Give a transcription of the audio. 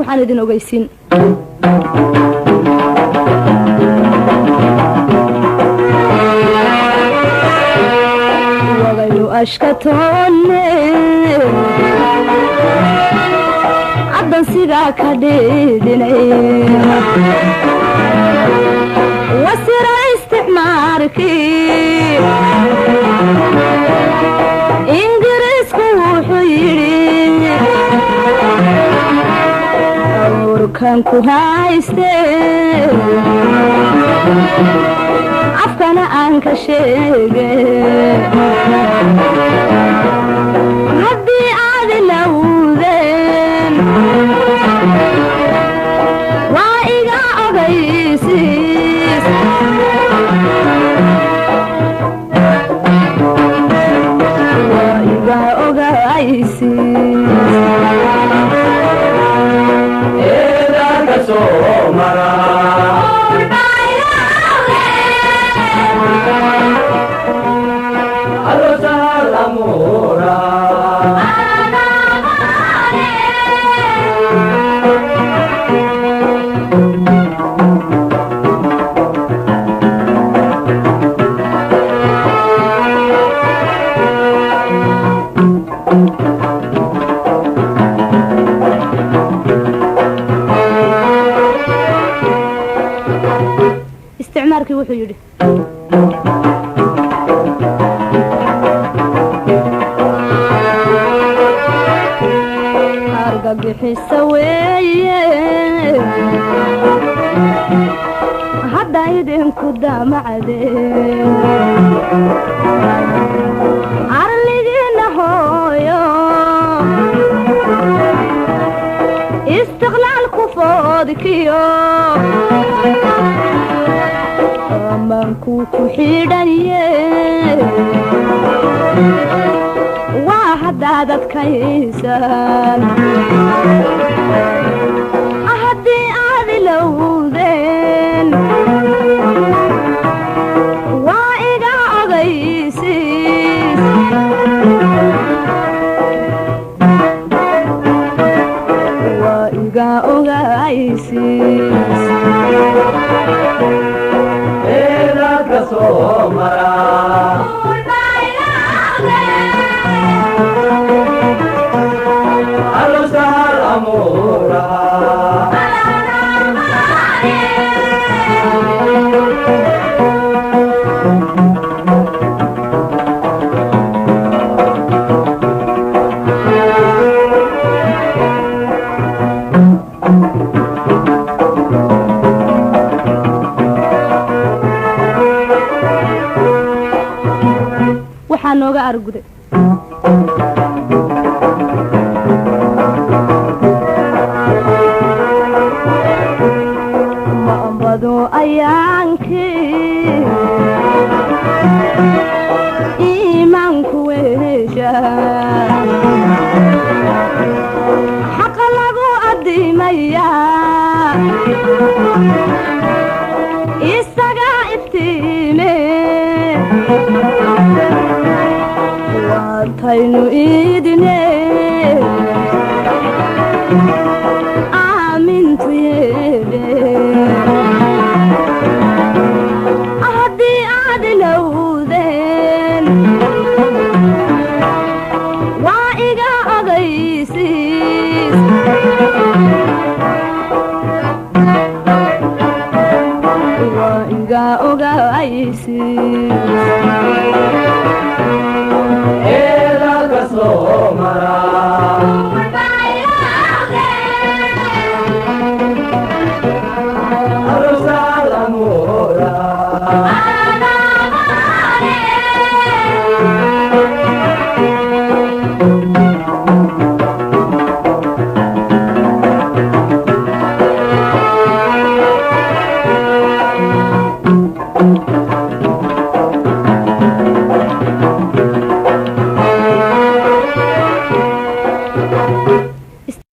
waxaan idin ogeysiin wagayu ashkatoone caddan sidaa ka dhiidhinay wasira isticmaarkii ingiriisku wuxuu yidhi awrkan ku haystee afkana aan ka sheege haddii aad ilowdeen waa iga ogaysiis waa iga ogaysiis eedaanka soo mara استعماركي وحو يدي argagixisa weeye hadda idinku damacdeen arligiina hooyo istiqlaalku foodkiyo amanku ku xidhanye waa haddaad adkaysaan haddii aad ilowdeen waa iga ogaysiis waa iga ogaysiis eedadka soo mara waxaa nooga arguday maambado ayaankii iimaanku weesha xaqa lagu addiimayaa isaga iftiime waataynu idine